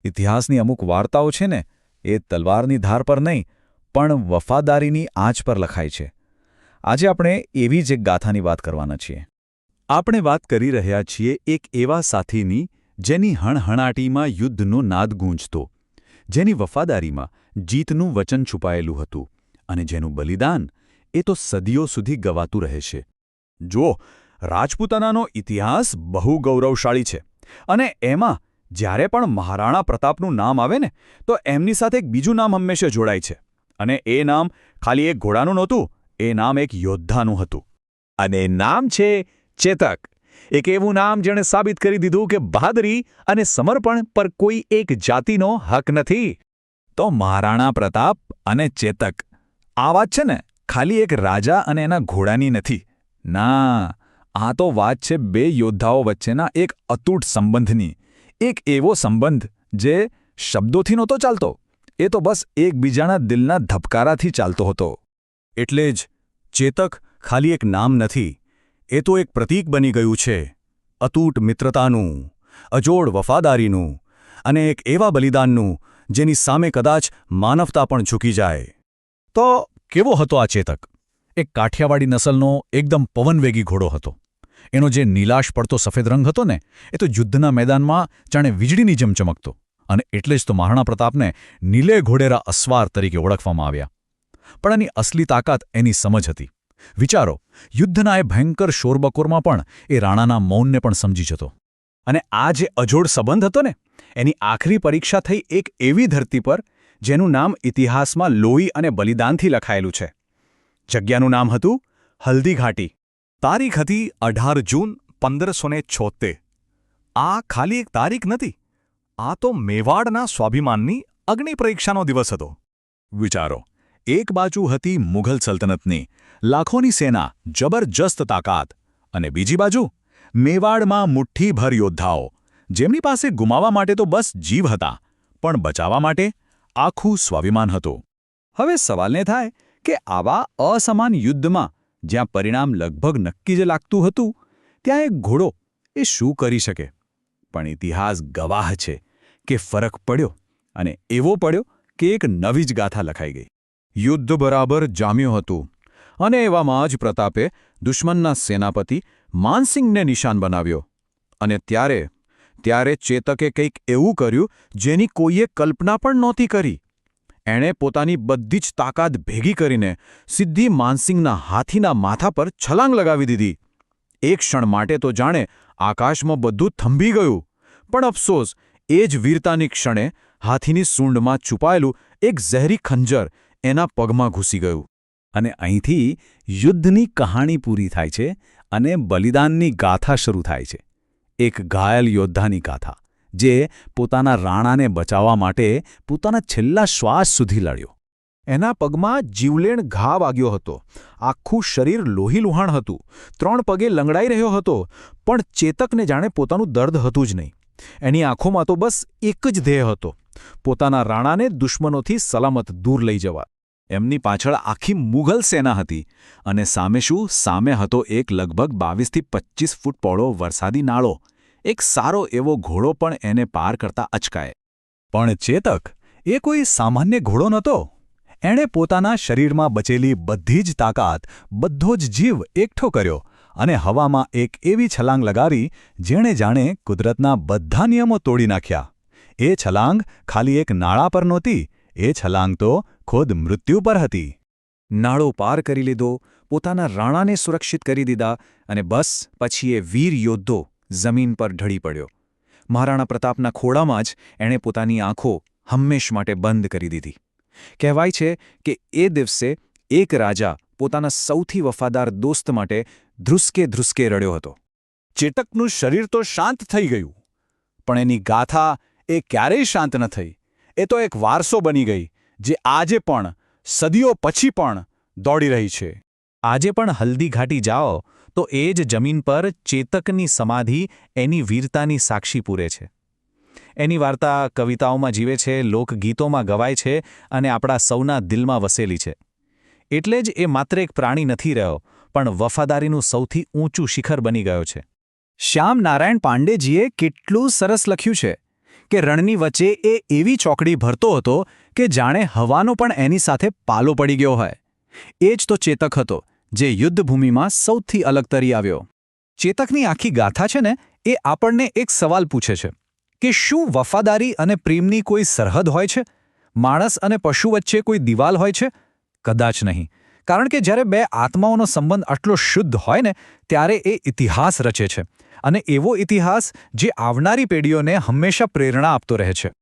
ઇતિહાસની અમુક વાર્તાઓ છે ને, એ તલવારની ધાર પર નહીં, પણ વફાદારીની આંચ પર લખાય છે. આજે આપણે એવી જ એક ગાથાની વાત કરવાના છીએ. આપણે વાત કરી રહ્યા છીએ એક એવા સાથીની જેની હણહણાટીમાં યુદ્ધનો નાદ ગૂંજતો, જેની વફાદારીમાં જીતનું વચન છુપાયેલું હતું અને જેનું બલિદાન એ તો સદીઓ સુધી ગવાતું રહેશે. જુઓ, રાજપૂતાનાનો ઇતિહાસ બહુ ગૌરવશાળી છે અને એમાં જ્યારે પણ મહારાણા પ્રતાપનું નામ આવે ને, તો એમની સાથે એક બીજું નામ હંમેશા જોડાય છે. અને એ નામ ખાલી એક ઘોડાનું નહોતું, એ નામ એક યોદ્ધાનું હતું. અને નામ છે ચેતક. એક એવું નામ જેણે સાબિત કરી દીધું કે બહાદરી અને સમર્પણ પર કોઈ એક જાતિનો હક નથી. તો મહારાણા પ્રતાપ અને ચેતક, આ વાત છે ને ખાલી એક રાજા અને એના ઘોડાની નથી. ના, આ તો વાત છે બે યોદ્ધાઓ વચ્ચેના એક અતૂટ સંબંધની. એક એવો સંબંધ જે શબ્દોથી નહોતો ચાલતો, એ તો બસ એકબીજાના દિલના ધબકારાથી ચાલતો હતો. એટલે જ ચેતક ખાલી એક નામ નથી, એ તો એક પ્રતીક બની ગયું છે અતૂટ મિત્રતાનું, અજોડ વફાદારીનું અને એક એવા બલિદાનનું જેની સામે કદાચ માનવતા પણ ઝૂકી જાય. તો કેવો હતો આ ચેતક? એક કાઠિયાવાડી નસલનો એકદમ પવનવેગી ઘોડો હતો. એનો જે નીલાશ પડતો સફેદ રંગ હતો ને, એ તો યુદ્ધના મેદાનમાં જાણે વીજળીની જેમ ચમકતો. અને એટલે જ તો મહારાણા પ્રતાપને નીલે ઘોડેરા અસવાર તરીકે ઓળખવામાં આવ્યા. પણ એની અસલી તાકાત એની સમજ હતી. વિચારો, યુદ્ધના એ ભયંકર શોરબકોરમાં પણ એ રાણાના મૌનને પણ સમજી જતો. અને આ જે અજોડ સંબંધ હતો ને, એની આખરી પરીક્ષા થઈ એક એવી ધરતી પર જેનું નામ ઇતિહાસમાં લોહી અને બલિદાનથી લખાયેલું છે. જગ્યાનું નામ હતું હલ્દી ઘાટી. તારીખ હતી 18 જૂન 1576. આ ખાલી એક તારીખ નથી, આ તો મેવાડના સ્વાભિમાનની અગ્નિપરીક્ષાનો દિવસ હતો. વિચારો, એક બાજુ હતી મુઘલ સલ્તનતની લાખોની સેના, જબરજસ્ત તાકાત, અને બીજી બાજુ મેવાડમાં મુઠ્ઠીભર યોદ્ધાઓ, જેમની પાસે ગુમાવવા માટે તો બસ જીવ હતા, પણ બચાવવા માટે આખું સ્વાભિમાન હતું. હવે સવાલને થાય કે આવા અસમાન યુદ્ધમાં જ્યાં પરિણામ લગભગ નક્કી જ લાગતું હતું, ત્યાં એક ઘોડો એ શું કરી શકે? પણ ઇતિહાસ ગવાહ છે કે ફરક પડ્યો, અને એવો પડ્યો કે એક નવી જ ગાથા લખાઈ ગઈ. યુદ્ધ બરાબર જામ્યું હતું અને એવામાં જ પ્રતાપે દુશ્મનના સેનાપતિ માનસિંગને નિશાન બનાવ્યો. અને ત્યારે ચેતકે કંઈક એવું કર્યું જેની કોઈએ કલ્પના પણ નહોતી કરી. એણે પોતાની બધી જ તાકાત ભેગી કરીને સીધી માનસિંગના હાથીના માથા પર છલાંગ લગાવી દીધી. એક ક્ષણ માટે તો જાણે આકાશમાં બધું થંભી ગયું. પણ અફસોસ, એ જ વીરતાની ક્ષણે હાથીની સૂંઢમાં છુપાયેલું એક ઝેરી ખંજર એના પગમાં ઘૂસી ગયું. અને અહીંથી યુદ્ધની કહાણી પૂરી થાય છે અને બલિદાનની ગાથા શરૂ થાય છે. એક ઘાયલ યોદ્ધાની ગાથા, જે પોતાના રાણાને બચાવવા માટે પોતાના છેલ્લા શ્વાસ સુધી લડ્યો. એના પગમાં જીવલેણ ઘા વાગ્યો હતો, આખું શરીર લોહીલુહાણ હતું, 3 પગે લંગડાઈ રહ્યો હતો, પણ ચેતકને જાણે પોતાનું દર્દ હતું જ નહીં. એની આંખોમાં તો બસ એક જ ધ્યેય હતો, પોતાના રાણાને દુશ્મનોથી સલામત દૂર લઈ જવા. એમની પાછળ આખી મુઘલ સેના હતી, અને સામે શું? સામે હતો એક લગભગ 22 થી 25 ફૂટ પહોળો વરસાદી નાળો. એક સારો એવો ઘોડો પણ એને પાર કરતા અચકાય. પણ ચેતક એ કોઈ સામાન્ય ઘોડો નહોતો. એણે પોતાના શરીરમાં બચેલી બધી જ તાકાત, બધો જ જીવ એકઠો કર્યો અને હવામાં એક એવી છલાંગ લગાવી જેણે જાણે કુદરતના બધા નિયમો તોડી નાખ્યા. એ છલાંગ ખાલી એક નાળા પર નહોતી, એ છલાંગ તો ખુદ મૃત્યુ પર હતી. નાળો પાર કરી લીધો, પોતાના રાણાને સુરક્ષિત કરી દીધા, અને બસ પછી એ વીર યોદ્ધો જમીન પર ઢળી પડ્યો. મહારાણા પ્રતાપના ખોળામાં જ એણે પોતાની આંખો હંમેશ માટે બંધ કરી દીધી. કહેવાય છે કે એ દિવસે એક રાજા પોતાના સૌથી વફાદાર દોસ્ત માટે ધ્રુસકે રડ્યો હતો. ચેતકનું શરીર તો શાંત થઈ ગયું, પણ એની ગાથા એ ક્યારેય શાંત ન થઈ. એ તો એક વારસો બની ગઈ, જે આજે પણ, સદીઓ પછી પણ દોડી રહી છે. આજે પણ હલ્દી ઘાટી જાઓ તો એ જ જમીન પર ચેતકની સમાધિ એની વીરતાની સાક્ષી પૂરે છે. એની વાર્તા કવિતાઓમાં જીવે છે, લોકગીતોમાં ગવાય છે અને આપણા સૌના દિલમાં વસેલી છે. એટલે જ એ માત્ર એક પ્રાણી નથી રહ્યો, પણ વફાદારીનું સૌથી ઊંચું શિખર બની ગયો છે. શ્યામ નારાયણ પાંડેજીએ કેટલું સરસ લખ્યું છે કે રણની વચ્ચે એ એવી ચોકડી ભરતો હતો કે જાણે હવાનો પણ એની સાથે પાલો પડી ગયો હોય. એ જ તો ચેતક હતો, જે યુદ્ધભૂમિમાં સૌથી અલગ તરી આવ્યો. ચેતકની આખી ગાથા છે ને, એ આપણને એક સવાલ પૂછે છે કે શું વફાદારી અને પ્રેમની કોઈ સરહદ હોય છે? માણસ અને પશુ વચ્ચે કોઈ દિવાલ હોય છે? કદાચ નહીં. કારણ કે જ્યારે બે આત્માઓનો સંબંધ આટલો શુદ્ધ હોય ને, ત્યારે એ ઇતિહાસ રચે છે. અને એવો ઇતિહાસ જે આવનારી પેઢીઓને હંમેશા પ્રેરણા આપતો રહે છે.